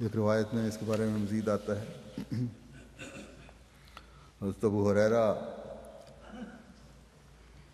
ایک روایت میں اس کے بارے میں مزید آتا ہے، حضرت ابو ہریرہ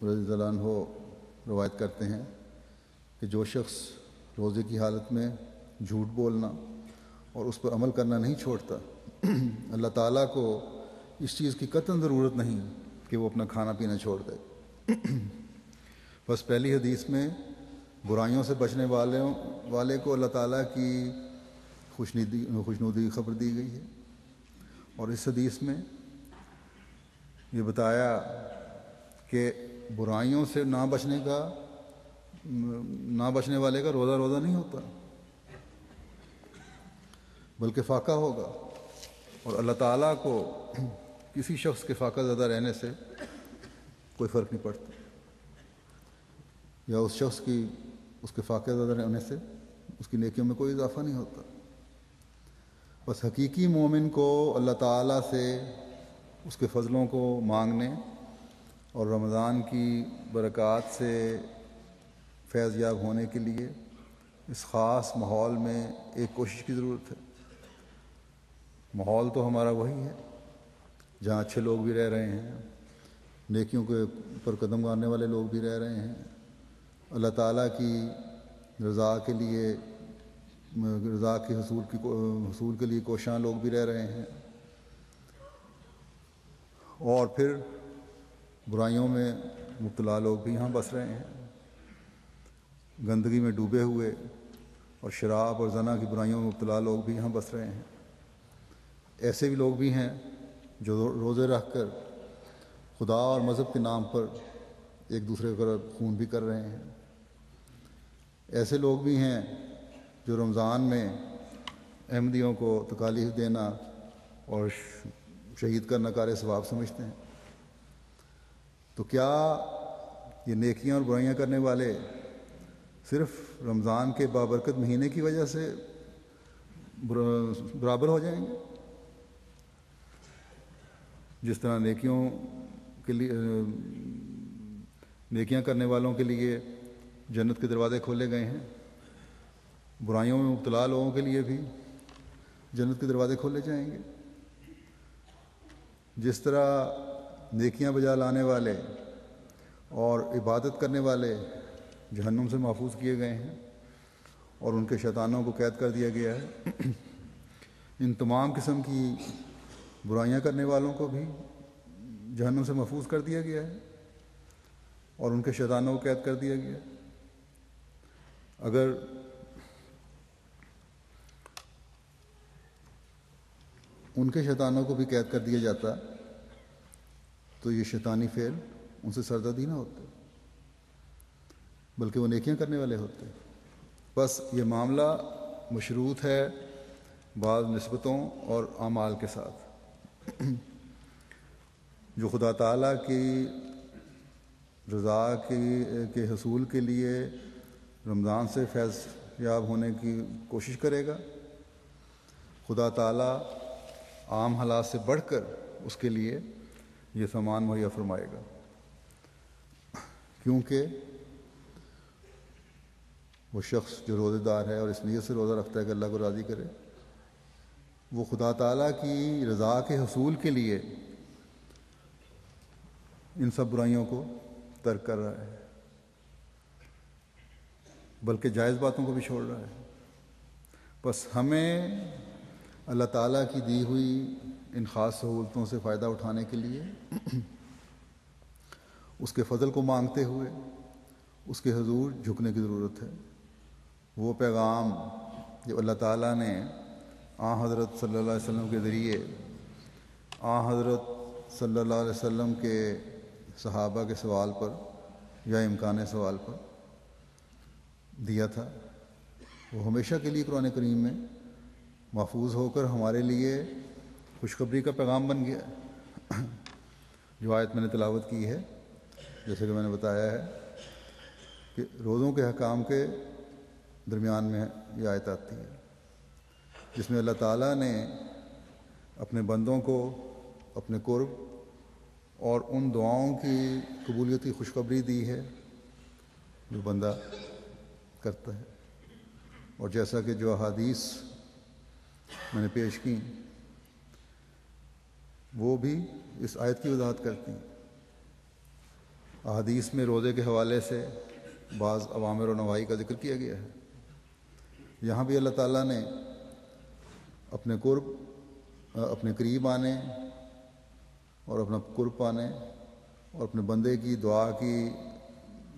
رضی اللہ عنہ روایت کرتے ہیں کہ جو شخص روزے کی حالت میں جھوٹ بولنا اور اس پر عمل کرنا نہیں چھوڑتا، اللہ تعالیٰ کو اس چیز کی قطعاً ضرورت نہیں کہ وہ اپنا کھانا پینا چھوڑ دے۔ بس پہلی حدیث میں برائیوں سے بچنے والے کو اللہ تعالیٰ کی خوشنودی خبر دی گئی ہے، اور اس حدیث میں یہ بتایا کہ برائیوں سے نہ بچنے والے کا روزہ نہیں ہوتا، بلکہ فاقہ ہوگا، اور اللہ تعالیٰ کو کسی شخص کے فاقہ زدہ رہنے سے کوئی فرق نہیں پڑتا، یا اس شخص کی اس کے فاقہ زدہ رہنے سے اس کی نیکیوں میں کوئی اضافہ نہیں ہوتا۔ بس حقیقی مومن کو اللہ تعالیٰ سے اس کے فضلوں کو مانگنے اور رمضان کی برکات سے فیض یاب ہونے کے لیے اس خاص ماحول میں ایک کوشش کی ضرورت ہے۔ ماحول تو ہمارا وہی ہے جہاں اچھے لوگ بھی رہ رہے ہیں، نیکیوں کے پر قدم گاڑنے والے لوگ بھی رہ رہے ہیں، اللہ تعالیٰ کی رضا کے حصول کے لیے کوشاں لوگ بھی رہ رہے ہیں، اور پھر برائیوں میں مبتلا لوگ بھی یہاں بس رہے ہیں، گندگی میں ڈوبے ہوئے اور شراب اور زنا کی برائیوں میں مبتلا لوگ بھی یہاں بس رہے ہیں۔ ایسے بھی لوگ بھی ہیں جو روزے رکھ کر خدا اور مذہب کے نام پر ایک دوسرے کا خون بھی کر رہے ہیں۔ ایسے لوگ بھی ہیں جو رمضان میں احمدیوں کو تکالیف دینا اور شہید کرنا کار ثواب سمجھتے ہیں۔ تو کیا یہ نیکیاں اور برائیاں کرنے والے صرف رمضان کے بابرکت مہینے کی وجہ سے برابر ہو جائیں گے؟ جس طرح نیکیاں کرنے والوں کے لیے جنت کے دروازے کھولے گئے ہیں، برائیوں میں مبتلا لوگوں کے لیے بھی جنت کے دروازے کھولے جائیں گے۔ جس طرح نیکیاں بجا لانے والے اور عبادت کرنے والے جہنم سے محفوظ کیے گئے ہیں اور ان کے شیطانوں کو قید کر دیا گیا ہے، ان تمام قسم کی برائیاں کرنے والوں کو بھی جہنم سے محفوظ کر دیا گیا ہے اور ان کے شیطانوں کو قید کر دیا گیا ہے۔ اگر ان کے شیطانوں کو بھی قید کر دیا جاتا تو یہ شیطانی فعل ان سے سرزد ہی نہ ہوتے، بلکہ وہ نیکیاں کرنے والے ہوتے۔ بس یہ معاملہ مشروط ہے بعض نسبتوں اور اعمال کے ساتھ جو خدا تعالیٰ کی رضا کے حصول کے لیے رمضان سے فیض یاب ہونے کی کوشش کرے گا، خدا تعالیٰ عام حالات سے بڑھ کر اس کے لیے یہ سامان مہیا فرمائے گا، کیونکہ وہ شخص جو روزے دار ہے اور اس نیت سے روزہ رکھتا ہے کہ اللہ کو راضی کرے، وہ خدا تعالیٰ کی رضا کے حصول کے لیے ان سب برائیوں کو ترک کر رہا ہے، بلکہ جائز باتوں کو بھی چھوڑ رہا ہے۔ بس ہمیں اللہ تعالیٰ کی دی ہوئی ان خاص سہولتوں سے فائدہ اٹھانے کے لیے اس کے فضل کو مانگتے ہوئے اس کے حضور جھکنے کی ضرورت ہے۔ وہ پیغام جو اللہ تعالیٰ نے حضرت صلی اللہ علیہ وسلم کے ذریعے حضرت صلی اللہ علیہ وسلم کے صحابہ کے سوال پر یا امکان سوال پر دیا تھا، وہ ہمیشہ کے لیے قرآن کریم میں محفوظ ہو کر ہمارے لیے خوشخبری کا پیغام بن گیا ہے۔ جو آیت میں نے تلاوت کی ہے، جیسے کہ میں نے بتایا ہے کہ روزوں کے حکام کے درمیان میں یہ آیت آتی ہے، جس میں اللہ تعالیٰ نے اپنے بندوں کو اپنے قرب اور ان دعاؤں کی قبولیت کی خوشخبری دی ہے جو بندہ کرتا ہے، اور جیسا کہ جو احادیث میں نے پیش کی وہ بھی اس آیت کی وضاحت کرتی ہیں۔ احادیث میں روزے کے حوالے سے بعض اوامر و نواہی کا ذکر کیا گیا ہے۔ یہاں بھی اللہ تعالیٰ نے اپنے قریب آنے اور اپنا قرب پانے اور اپنے بندے کی دعا کی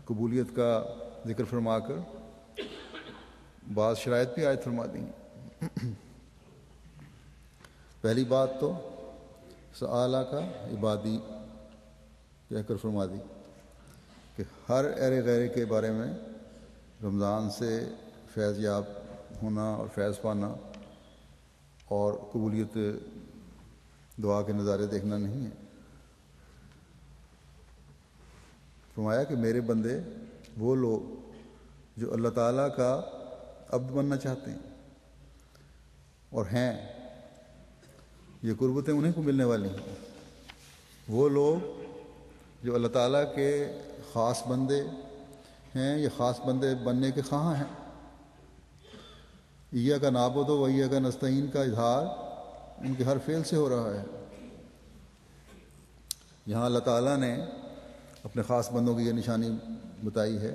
قبولیت کا ذکر فرما کر بعض شرائط بھی عائد فرما دی ہیں۔ پہلی بات تو سآلہ کا عبادی کہہ کر فرما دی کہ ہر ایرے غیرے کے بارے میں رمضان سے فیض یاب ہونا اور فیض پانا اور قبولیت دعا کے نظارے دیکھنا نہیں ہے۔ فرمایا کہ میرے بندے وہ لوگ جو اللہ تعالیٰ کا عبد بننا چاہتے ہیں اور ہیں، یہ قربتیں انہیں کو ملنے والی ہیں۔ وہ لوگ جو اللہ تعالیٰ کے خاص بندے ہیں، یہ خاص بندے بننے کے خواہاں ہیں۔ ایّاک نعبد و ایّاک نستعین کا اظہار ان کے ہر فعل سے ہو رہا ہے۔ یہاں اللہ تعالیٰ نے اپنے خاص بندوں کی یہ نشانی بتائی ہے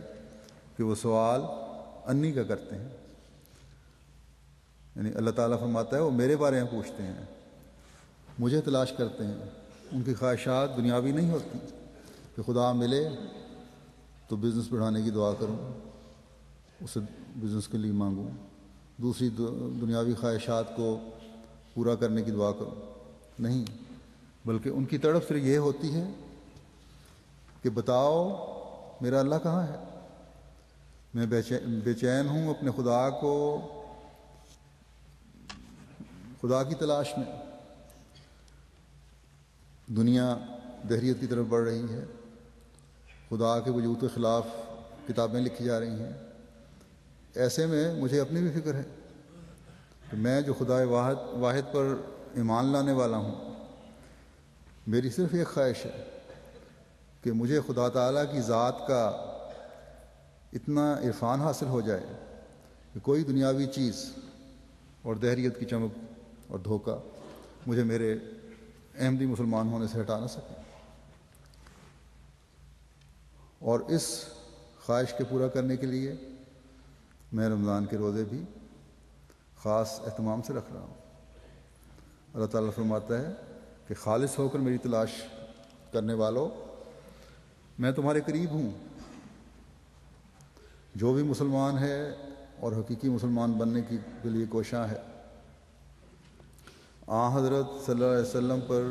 کہ وہ سوال انی کا کرتے ہیں، یعنی اللہ تعالیٰ فرماتا ہے وہ میرے بارے میں پوچھتے ہیں، مجھے تلاش کرتے ہیں۔ ان کی خواہشات دنیاوی نہیں ہوتی کہ خدا ملے تو بزنس بڑھانے کی دعا کروں، اسے بزنس کے لیے مانگوں، دوسری دنیاوی خواہشات کو پورا کرنے کی دعا کروں، نہیں، بلکہ ان کی طرف سے یہ ہوتی ہے کہ بتاؤ میرا اللہ کہاں ہے؟ میں بے چین ہوں اپنے خدا کی تلاش میں۔ دنیا دہریت کی طرف بڑھ رہی ہے، خدا کے وجود کے خلاف کتابیں لکھی جا رہی ہیں۔ ایسے میں مجھے اپنی بھی فکر ہے کہ میں جو خدا واحد پر ایمان لانے والا ہوں، میری صرف ایک خواہش ہے کہ مجھے خدا تعالیٰ کی ذات کا اتنا عرفان حاصل ہو جائے کہ کوئی دنیاوی چیز اور دہریت کی چمک اور دھوکہ مجھے میرے احمدی مسلمان ہونے سے ہٹا نہ سکے۔ اور اس خواہش کے پورا کرنے کے لیے میں رمضان کے روزے بھی خاص اہتمام سے رکھ رہا ہوں۔ اللہ تعالیٰ فرماتا ہے کہ خالص ہو کر میری تلاش کرنے والوں، میں تمہارے قریب ہوں۔ جو بھی مسلمان ہے اور حقیقی مسلمان بننے کے لیے کوشاں ہے، حضرت صلی اللہ علیہ وسلم پر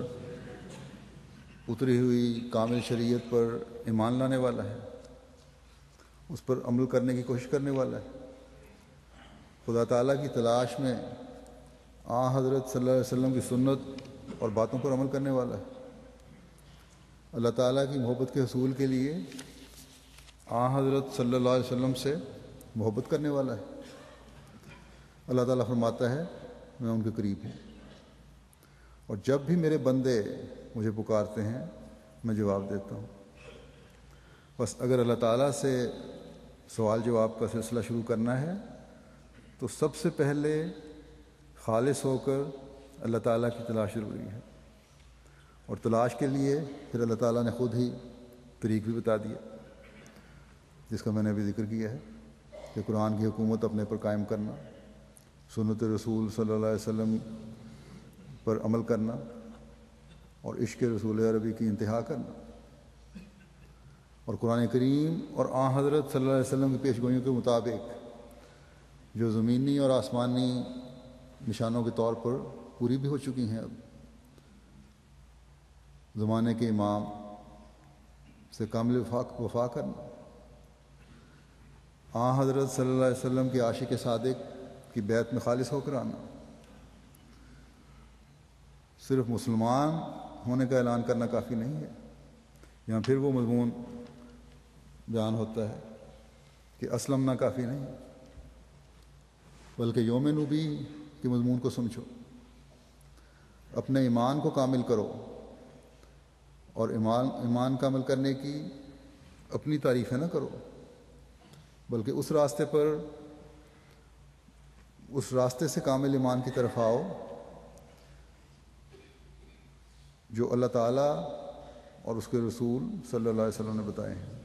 اتری ہوئی کامل شریعت پر ایمان لانے والا ہے، اس پر عمل کرنے کی کوشش کرنے والا ہے، خدا تعالیٰ کی تلاش میں حضرت صلی اللہ علیہ وسلم کی سنت اور باتوں پر عمل کرنے والا ہے، اللہ تعالیٰ کی محبت کے حصول کے لیے حضرت صلی اللہ علیہ وسلم سے محبت کرنے والا ہے۔ اللہ تعالیٰ فرماتا ہے میں ان کے قریب ہوں، اور جب بھی میرے بندے مجھے پکارتے ہیں میں جواب دیتا ہوں۔ بس اگر اللہ تعالیٰ سے سوال جواب کا سلسلہ شروع کرنا ہے تو سب سے پہلے خالص ہو کر اللہ تعالیٰ کی تلاش ضروری ہے، اور تلاش کے لیے پھر اللہ تعالیٰ نے خود ہی طریق بھی بتا دیا، جس کا میں نے ابھی ذکر کیا ہے کہ قرآن کی حکومت اپنے پر قائم کرنا، سنت رسول صلی اللہ علیہ وسلم پر عمل کرنا، اور عشق رسول عربی کی انتہا کرنا، اور قرآن کریم اور حضرت صلی اللہ علیہ وسلم کی پیش گوئیوں کے مطابق جو زمینی اور آسمانی نشانوں کے طور پر پوری بھی ہو چکی ہیں، اب زمانے کے امام سے کامل وفا کرنا، حضرت صلی اللہ علیہ وسلم کے عاشق صادق کی بیعت میں خالص ہو کر آنا، صرف مسلمان ہونے کا اعلان کرنا کافی نہیں ہے۔ یہاں پھر وہ مضمون بیان ہوتا ہے کہ اسلمنا کافی نہیں، بلکہ یوم نبی کے مضمون کو سمجھو، اپنے ایمان کو کامل کرو، اور ایمان کامل کرنے کی اپنی تعریفیں نہ کرو، بلکہ اس راستے پر اس راستے سے کامل ایمان کی طرف آؤ جو اللہ تعالیٰ اور اس کے رسول صلی اللہ علیہ وسلم نے بتائے ہیں۔